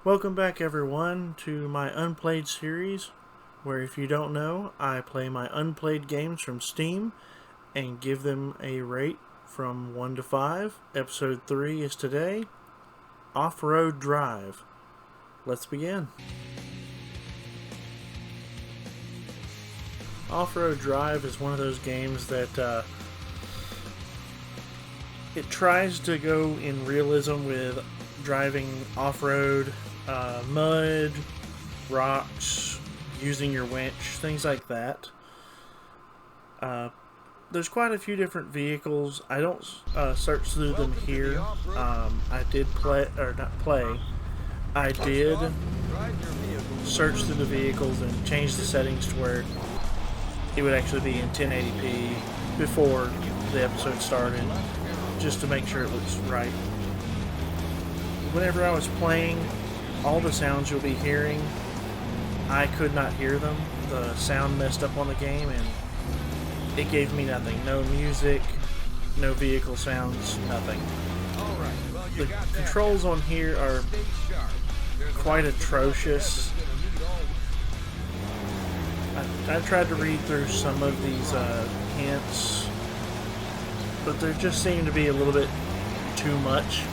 Welcome back everyone to my Unplayed series, where if you don't know, I play my unplayed games from Steam and give them a rate from 1 to 5. Episode 3 is today, Off-Road Drive. Let's begin. Off-Road Drive is one of those games that it tries to go in realism with driving off-road, mud, rocks, using your winch, things like that. There's quite a few different vehicles. I don't search through them here. I did I did search through the vehicles and change the settings to where it would actually be in 1080p before the episode started, just to make sure it looks right. Whenever I was playing, all the sounds you'll be hearing, I could not hear them. The sound messed up on the game and it gave me nothing. No music, no vehicle sounds, nothing. The controls on here are quite atrocious. I tried to read through some of these hints, but there just seemed to be a little bit too much.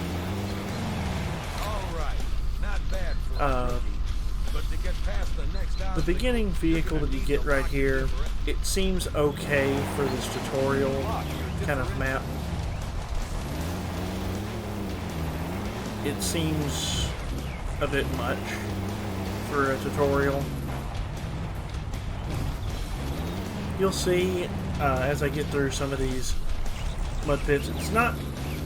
The beginning vehicle that you get right here, it seems okay for this tutorial kind of map. It seems a bit much for a tutorial. You'll see as I get through some of these mud pits, it's not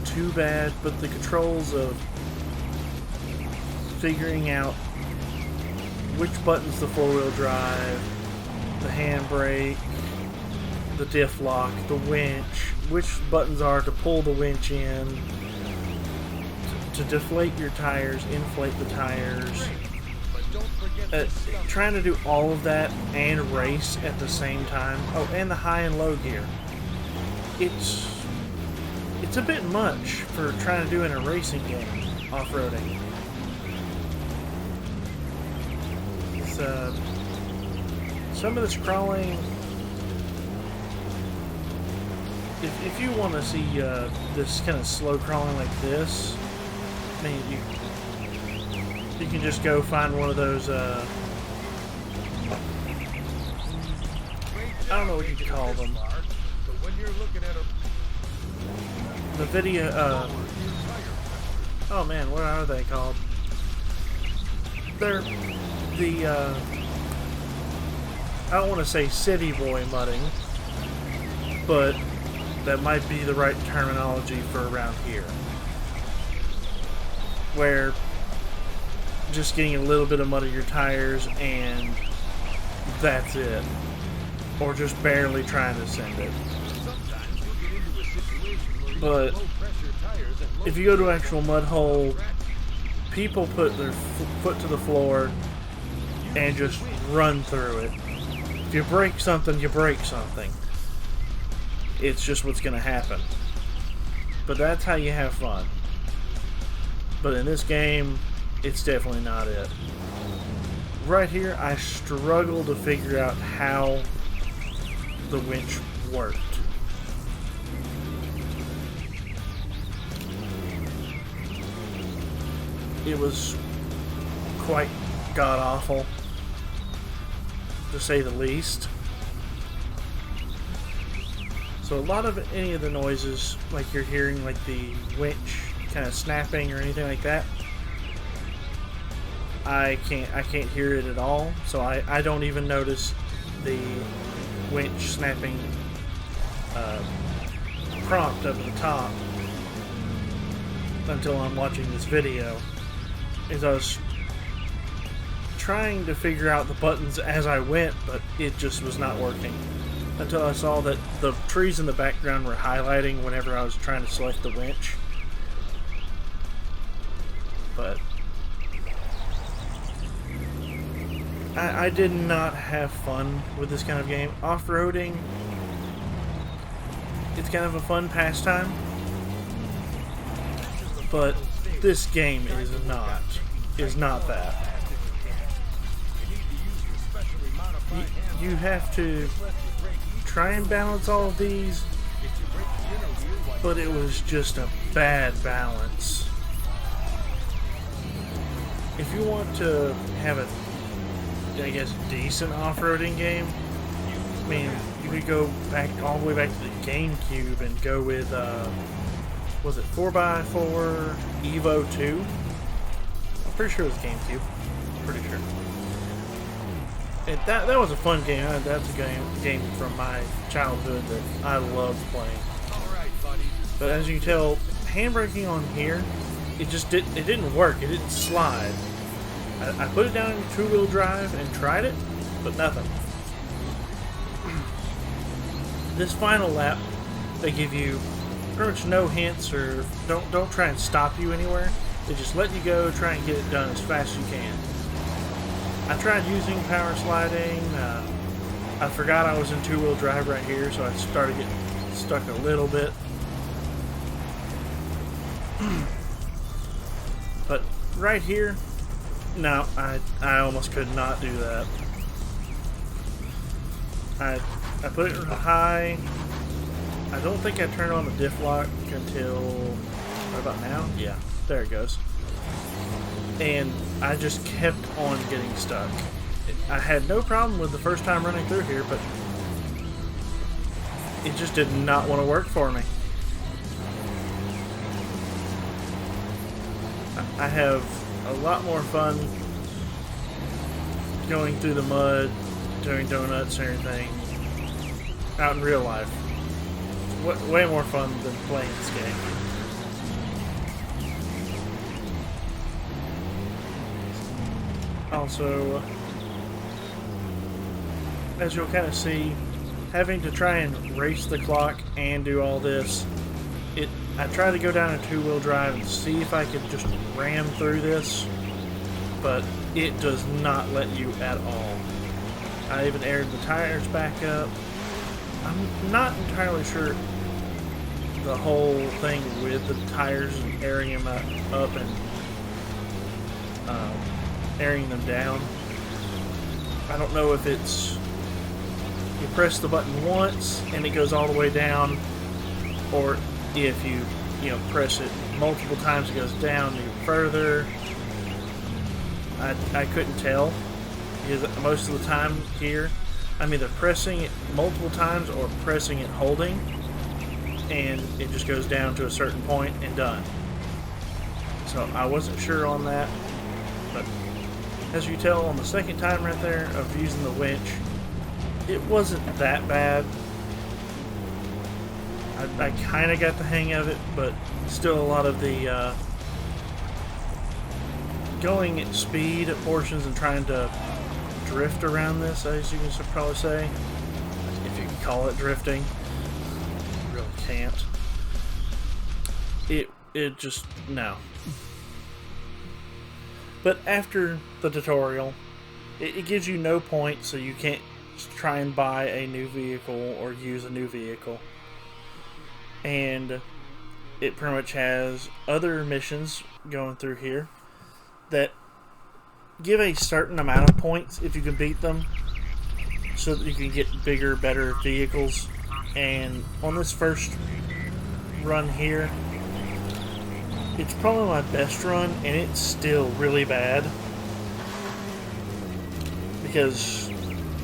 too bad, but the controls of figuring out which button's the four-wheel drive, the handbrake, the diff lock, the winch, which buttons are to pull the winch in, to deflate your tires, inflate the tires. Trying to do all of that and race at the same time. Oh, and the high and low gear. It's a bit much for trying to do in a racing game, off-roading. Some of this crawling, if you want to see this kind of slow crawling like this, I mean, you can just go find one of those, I don't know what you call them. The video, oh man, what are they called? They're I don't want to say city boy mudding, but that might be the right terminology for around here. Where just getting a little bit of mud on your tires and that's it. Or just barely trying to send it. But if you go to an actual mud hole, people put their foot to the floor and just run through it. If you break something, you break something. It's just what's going to happen. But that's how you have fun. But in this game, it's definitely not it. Right here, I struggle to figure out how the winch worked. It was quite god-awful, to say the least. So a lot of any of the noises, like you're hearing like the winch kind of snapping or anything like that, I can't hear it at all. So I don't even notice the winch snapping prompt up at the top until I'm watching this video. As I was trying to figure out the buttons as I went, but it just was not working. Until I saw that the trees in the background were highlighting whenever I was trying to select the winch. But I did not have fun with this kind of game. Off-roading, it's kind of a fun pastime, but this game is not. is not that. You have to try and balance all of these, but it was just a bad balance. If you want to have a, I guess, decent off-roading game, I mean, you could go back all the way back to the GameCube and go with, was it 4x4 Evo 2? I'm pretty sure it was GameCube. Pretty sure. And that was a fun game. That's a game from my childhood that I loved playing. But as you can tell, handbraking on here, it didn't work. It didn't slide. I put it down in two-wheel drive and tried it, but nothing. This final lap, they give you pretty much no hints or don't try and stop you anywhere. They just let you go, try and get it done as fast as you can. I tried using power sliding. I forgot I was in two-wheel drive right here, so I started getting stuck a little bit. But right here, no, I almost could not do that. I put it in high. I don't think I turned on the diff lock until, what about now? Yeah, there it goes. And I just kept on getting stuck. I had no problem with the first time running through here, but it just did not want to work for me. I have a lot more fun going through the mud, doing donuts and everything out in real life. Way more fun than playing this game. Also, as you'll kind of see, having to try and race the clock and do all this, I tried to go down a two-wheel drive and see if I could just ram through this, but it does not let you at all. I even aired the tires back up. I'm not entirely sure the whole thing with the tires and airing them up and airing them down. I don't know if it's you press the button once and it goes all the way down, or if you press it multiple times it goes down even further. I couldn't tell, because most of the time here I'm either pressing it multiple times or pressing it holding, and it just goes down to a certain point and done. So I wasn't sure on that, but as you tell on the second time right there of using the winch, it wasn't that bad. I kind of got the hang of it, but still a lot of the going at speed at portions and trying to drift around this, as you can probably say, if you can call it drifting. You really can't. It just, no. But after the tutorial, it gives you no points, so you can't try and buy a new vehicle or use a new vehicle. And it pretty much has other missions going through here that give a certain amount of points if you can beat them, so that you can get bigger, better vehicles. And on this first run here, it's probably my best run, and it's still really bad because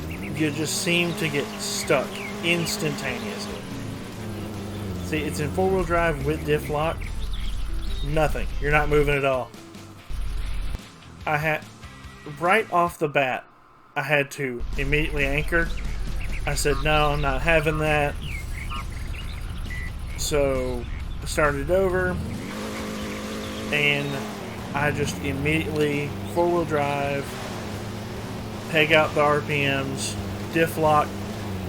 you just seem to get stuck instantaneously. See, it's in four-wheel drive with diff lock. Nothing. You're not moving at all. I had, right off the bat, I had to immediately anchor. I said, no, I'm not having that. So I started over, and I just immediately four-wheel drive, peg out the RPMs, diff lock,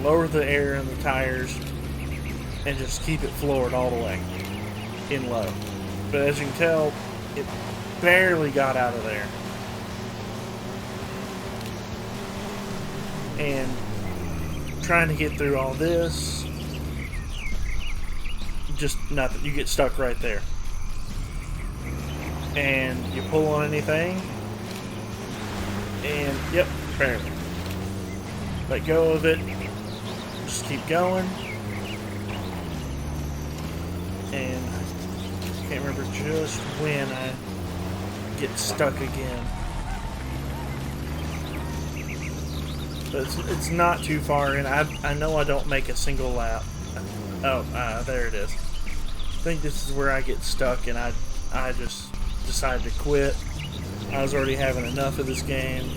lower the air in the tires, and just keep it floored all the way in low. But as you can tell, it barely got out of there. And trying to get through all this, just nothing. You get stuck right there. And you pull on anything, Yep, barely. Let go of it. Just keep going. And I can't remember just when I get stuck again. But it's not too far in. I know I don't make a single lap. Oh, there it is. I think this is where I get stuck and I just decided to quit. I was already having enough of this game.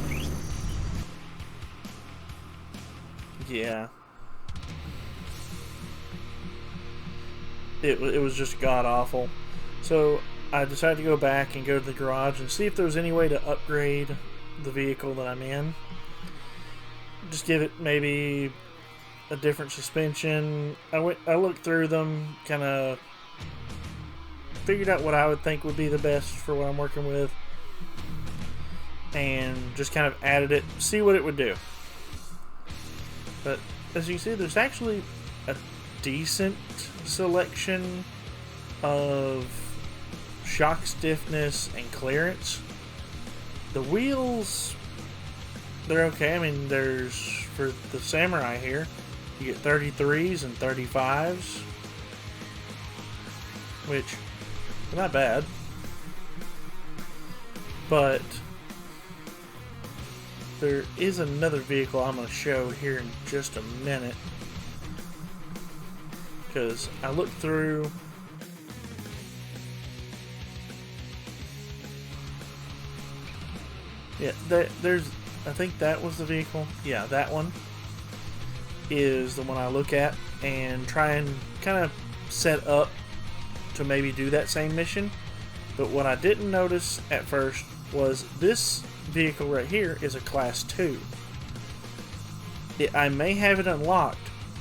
Yeah. It was just god-awful. So I decided to go back and go to the garage and see if there was any way to upgrade the vehicle that I'm in. Just give it maybe a different suspension. I looked through them, kind of figured out what I would think would be the best for what I'm working with, and just kind of added it, see what it would do. But as you can see, there's actually a decent selection of shock stiffness and clearance. The wheels, they're okay. I mean, there's, for the Samurai here, you get 33s and 35s, which are not bad. But there is another vehicle I'm going to show here in just a minute, because I looked through. Yeah, there's, I think that was the vehicle. Yeah, that one is the one I look at and try and kind of set up to maybe do that same mission. But what I didn't notice at first was this vehicle right here is a class 2. I may have it unlocked,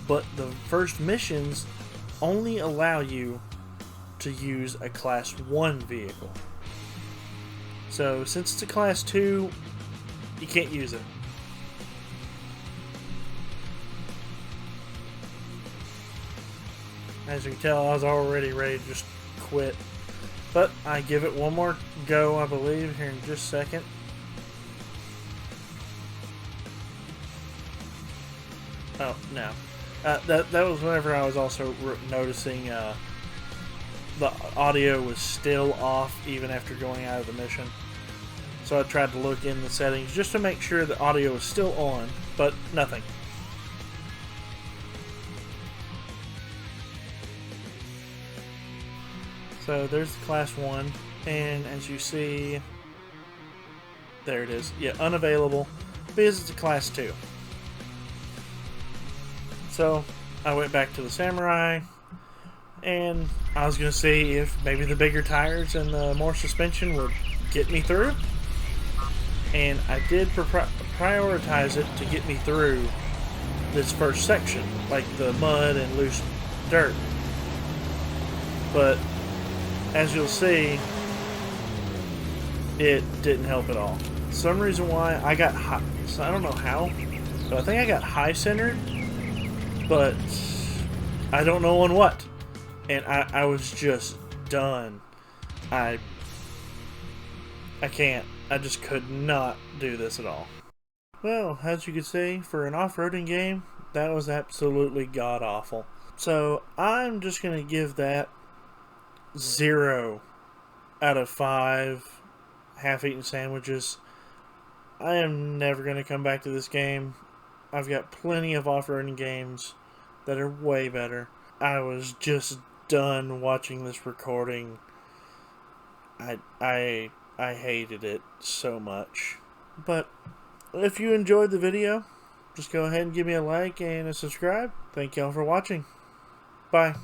but the first missions only allow you to use a class 1 vehicle. So since it's a class 2, you can't use it. As you can tell, I was already ready to just quit. But I give it one more go, I believe, here in just a second. Oh, no. That was whenever I was also noticing the audio was still off even after going out of the mission. So I tried to look in the settings just to make sure the audio was still on, but nothing. So there's the class 1, and as you see, there it is. Yeah, unavailable because it's a class 2. So I went back to the Samurai, and I was going to see if maybe the bigger tires and the more suspension would get me through. And I did prioritize it to get me through this first section, like the mud and loose dirt. But as you'll see, it didn't help at all. Some reason why I got high, so I don't know how, but I think I got high centered, but I don't know on what. And I was just done. I can't. I just could not do this at all. Well, as you can see, for an off-roading game, that was absolutely god-awful. So I'm just going to give that 0 out of 5 half-eaten sandwiches. I am never going to come back to this game. I've got plenty of off-roading games that are way better. I was just done watching this recording. I hated it so much. But if you enjoyed the video, just go ahead and give me a like and a subscribe. Thank y'all for watching. Bye.